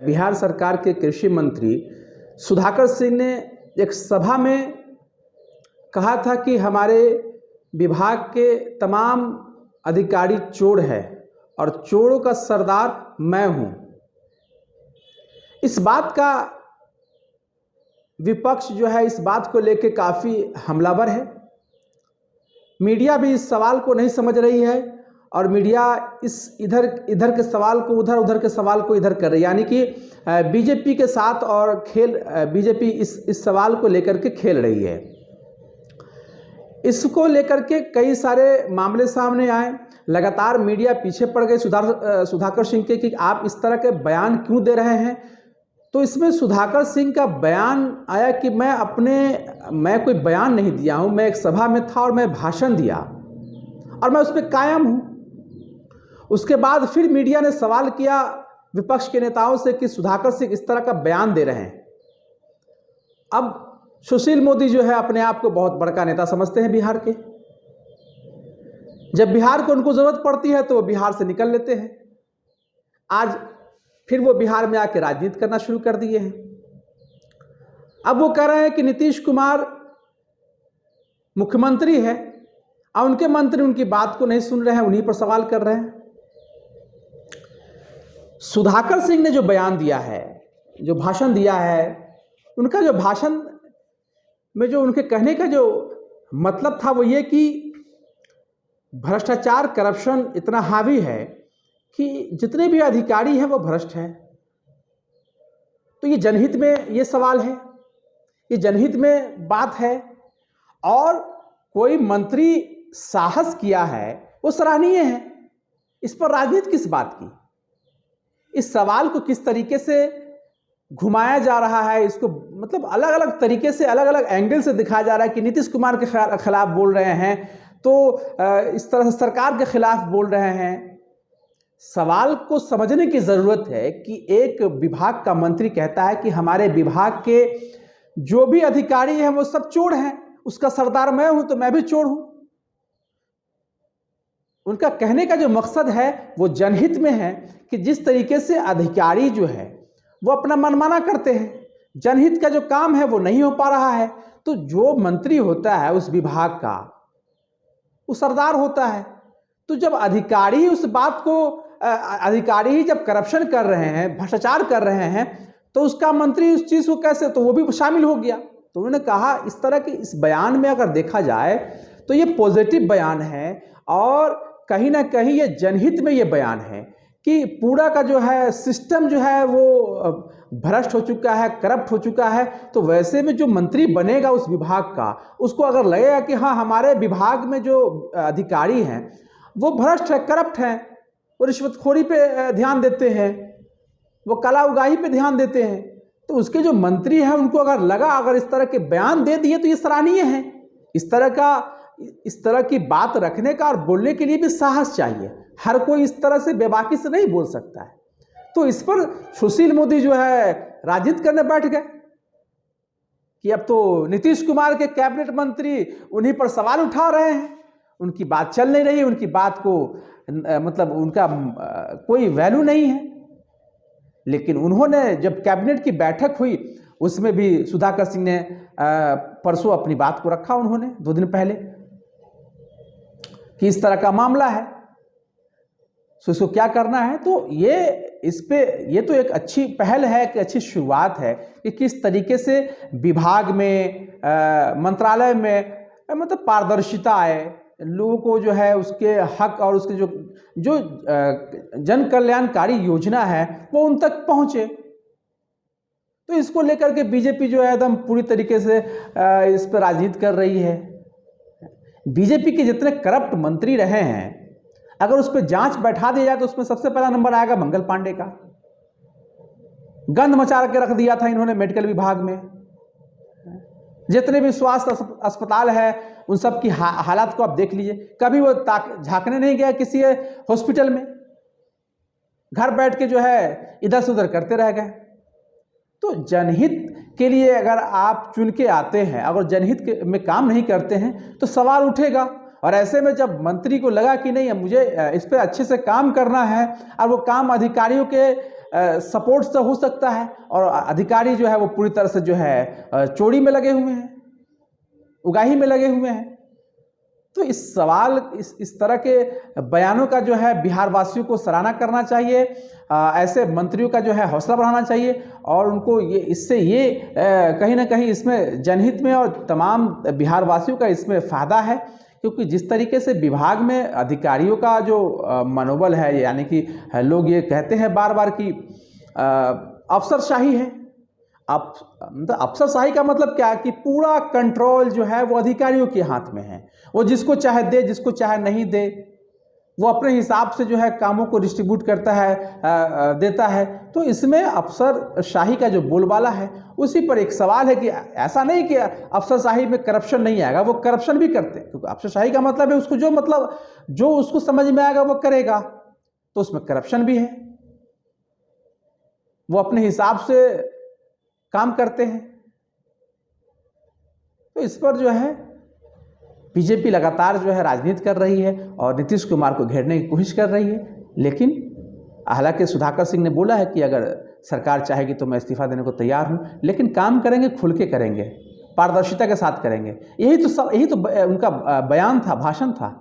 बिहार सरकार के कृषि मंत्री सुधाकर सिंह ने एक सभा में कहा था कि हमारे विभाग के तमाम अधिकारी चोर हैं और चोरों का सरदार मैं हूं। इस बात का विपक्ष जो है इस बात को लेकर काफ़ी हमलावर है। मीडिया भी इस सवाल को नहीं समझ रही है और मीडिया इस इधर के सवाल को उधर के सवाल को इधर कर रही है, यानी कि बीजेपी के साथ और बीजेपी इस सवाल को लेकर के खेल रही है। इसको लेकर के कई सारे मामले सामने आए। लगातार मीडिया पीछे पड़ गई सुधाकर सिंह के कि आप इस तरह के बयान क्यों दे रहे हैं। तो इसमें सुधाकर सिंह का बयान आया कि मैं कोई बयान नहीं दिया हूं, मैं एक सभा में था और मैं भाषण दिया और मैं उस पर कायम हूं। उसके बाद फिर मीडिया ने सवाल किया विपक्ष के नेताओं से कि सुधाकर सिंह इस तरह का बयान दे रहे हैं। अब सुशील मोदी जो है अपने आप को बहुत बड़का नेता समझते हैं बिहार के। जब बिहार को उनको जरूरत पड़ती है तो वो बिहार से निकल लेते हैं। आज फिर वो बिहार में आके राजनीति करना शुरू कर दिए हैं। अब वो कह रहे हैं कि नीतीश कुमार मुख्यमंत्री है और उनके मंत्री उनकी बात को नहीं सुन रहे हैं, उन्हीं पर सवाल कर रहे हैं। सुधाकर सिंह ने जो बयान दिया है, जो भाषण दिया है, उनका जो भाषण में जो उनके कहने का जो मतलब था वो ये कि भ्रष्टाचार करप्शन इतना हावी है कि जितने भी अधिकारी हैं वो भ्रष्ट हैं। तो ये जनहित में ये सवाल है, ये जनहित में बात है और कोई मंत्री साहस किया है वो सराहनीय है। इस पर राजनीति किस बात की? इस सवाल को किस तरीके से घुमाया जा रहा है, इसको मतलब अलग अलग तरीके से अलग अलग एंगल से दिखाया जा रहा है कि नीतीश कुमार के खिलाफ बोल रहे हैं तो इस तरह से सरकार के खिलाफ बोल रहे हैं। सवाल को समझने की ज़रूरत है कि एक विभाग का मंत्री कहता है कि हमारे विभाग के जो भी अधिकारी हैं वो सब चोर हैं, उसका सरदार मैं हूं तो मैं भी चोर हूं। उनका कहने का जो मकसद है वो जनहित में है कि जिस तरीके से अधिकारी जो है वो अपना मनमाना करते हैं, जनहित का जो काम है वो नहीं हो पा रहा है। तो जो मंत्री होता है उस विभाग का वो सरदार होता है। तो जब अधिकारी ही उस बात को अधिकारी ही जब करप्शन कर रहे हैं, भ्रष्टाचार कर रहे हैं, तो उसका मंत्री उस चीज़ को कैसे, तो वो भी शामिल हो गया। तो उन्होंने कहा इस तरह के इस बयान में अगर देखा जाए तो ये पॉजिटिव बयान है और कहीं ना कहीं ये जनहित में ये बयान है कि पूरा का जो है सिस्टम जो है वो भ्रष्ट हो चुका है, करप्ट हो चुका है। तो वैसे में जो मंत्री बनेगा उस विभाग का, उसको अगर लगेगा कि हाँ हमारे विभाग में जो अधिकारी हैं वो भ्रष्ट है, करप्ट हैं, वो रिश्वतखोरी पे ध्यान देते हैं, वो कला उगाही पे ध्यान देते हैं, तो उसके जो मंत्री हैं उनको अगर लगा, अगर इस तरह के बयान दे दिए तो ये सराहनीय है। इस तरह की बात रखने का और बोलने के लिए भी साहस चाहिए। हर कोई इस तरह से बेबाकी से नहीं बोल सकता है। तो इस पर सुशील मोदी जो है राजनीति करने बैठ गए कि अब तो नीतीश कुमार के कैबिनेट मंत्री उन्हीं पर सवाल उठा रहे हैं, उनकी बात चल नहीं रही, उनकी बात को मतलब उनका कोई वैल्यू नहीं है। लेकिन उन्होंने जब कैबिनेट की बैठक हुई उसमें भी सुधाकर सिंह ने परसों अपनी बात को रखा, उन्होंने 2 दिन पहले, कि इस तरह का मामला है तो इसको क्या करना है। तो ये तो एक अच्छी पहल है, कि अच्छी शुरुआत है कि किस तरीके से विभाग में मंत्रालय में मतलब पारदर्शिता आए, लोगों को जो है उसके हक और उसके जो जन कल्याणकारी योजना है वो उन तक पहुंचे। तो इसको लेकर के बीजेपी जो है एकदम पूरी तरीके से इस पर राजनीति कर रही है। बीजेपी के जितने करप्ट मंत्री रहे हैं, अगर उस पर जांच बैठा दिया जाए तो उसमें सबसे पहला नंबर आएगा मंगल पांडे का। गंद मचा के रख दिया था इन्होंने मेडिकल विभाग में। जितने भी स्वास्थ्य अस्पताल है उन सब की हालात को आप देख लीजिए। कभी वो झांकने नहीं गया किसी हॉस्पिटल में, घर बैठ के जो है इधर से उधर करते रह गए। तो जनहित के लिए अगर आप चुन के आते हैं, अगर जनहित में काम नहीं करते हैं तो सवाल उठेगा। और ऐसे में जब मंत्री को लगा कि नहीं मुझे इस पर अच्छे से काम करना है और वो काम अधिकारियों के सपोर्ट से हो सकता है, और अधिकारी जो है वो पूरी तरह से जो है चोरी में लगे हुए हैं, उगाही में लगे हुए हैं। तो इस सवाल इस तरह के बयानों का जो है बिहार वासियों को सराहना करना चाहिए, ऐसे मंत्रियों का जो है हौसला बढ़ाना चाहिए, और उनको इससे कहीं ना कहीं इसमें जनहित में और तमाम बिहार वासियों का इसमें फ़ायदा है, क्योंकि जिस तरीके से विभाग में अधिकारियों का जो मनोबल है, यानी कि लोग ये कहते हैं बार बार कि अफसरशाही है। अफसरशाही का मतलब क्या है कि पूरा कंट्रोल जो है वो अधिकारियों के हाथ में है। वो जिसको चाहे दे, जिसको चाहे नहीं दे, वो अपने हिसाब से जो है कामों को डिस्ट्रीब्यूट करता है, देता है। तो इसमें अफसरशाही का जो बोलबाला है उसी पर एक सवाल है कि ऐसा नहीं कि अफसरशाही में करप्शन नहीं आएगा, वो करप्शन भी करते हैं, क्योंकि अफसरशाही का मतलब है उसको जो उसको समझ में आएगा वो करेगा, तो उसमें करप्शन भी है। वो अपने हिसाब से काम करते हैं। तो इस पर जो है बीजेपी लगातार जो है राजनीति कर रही है और नीतीश कुमार को घेरने की कोशिश कर रही है, लेकिन हालांकि सुधाकर सिंह ने बोला है कि अगर सरकार चाहेगी तो मैं इस्तीफा देने को तैयार हूं, लेकिन काम करेंगे, खुल के करेंगे, पारदर्शिता के साथ करेंगे। यही तो उनका बयान था, भाषण था।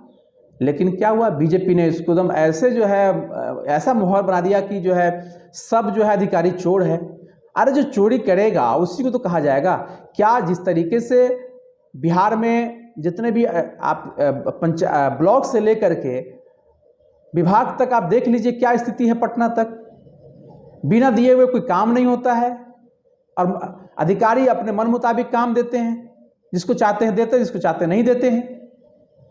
लेकिन क्या हुआ, बीजेपी ने इसको एकदम ऐसे जो है ऐसा माहौल बना दिया कि जो है सब जो है अधिकारी चोर है। अरे जो चोरी करेगा उसी को तो कहा जाएगा। क्या जिस तरीके से बिहार में जितने भी आप ब्लॉक से लेकर के विभाग तक आप देख लीजिए क्या स्थिति है, पटना तक बिना दिए हुए कोई काम नहीं होता है, और अधिकारी अपने मन मुताबिक काम देते हैं, जिसको चाहते हैं देते हैं, जिसको चाहते हैं नहीं देते हैं,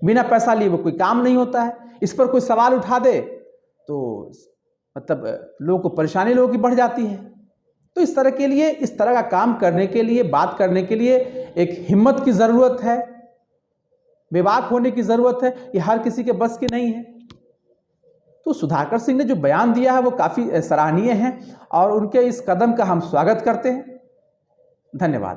बिना पैसा लिए वो कोई काम नहीं होता है। इस पर कोई सवाल उठा दे तो मतलब लोगों को परेशानी लोगों की बढ़ जाती है। तो इस तरह का काम करने के लिए, बात करने के लिए एक हिम्मत की ज़रूरत है, बेबाक होने की ज़रूरत है। ये हर किसी के बस की नहीं है। तो सुधाकर सिंह ने जो बयान दिया है वो काफ़ी सराहनीय है, और उनके इस कदम का हम स्वागत करते हैं। धन्यवाद।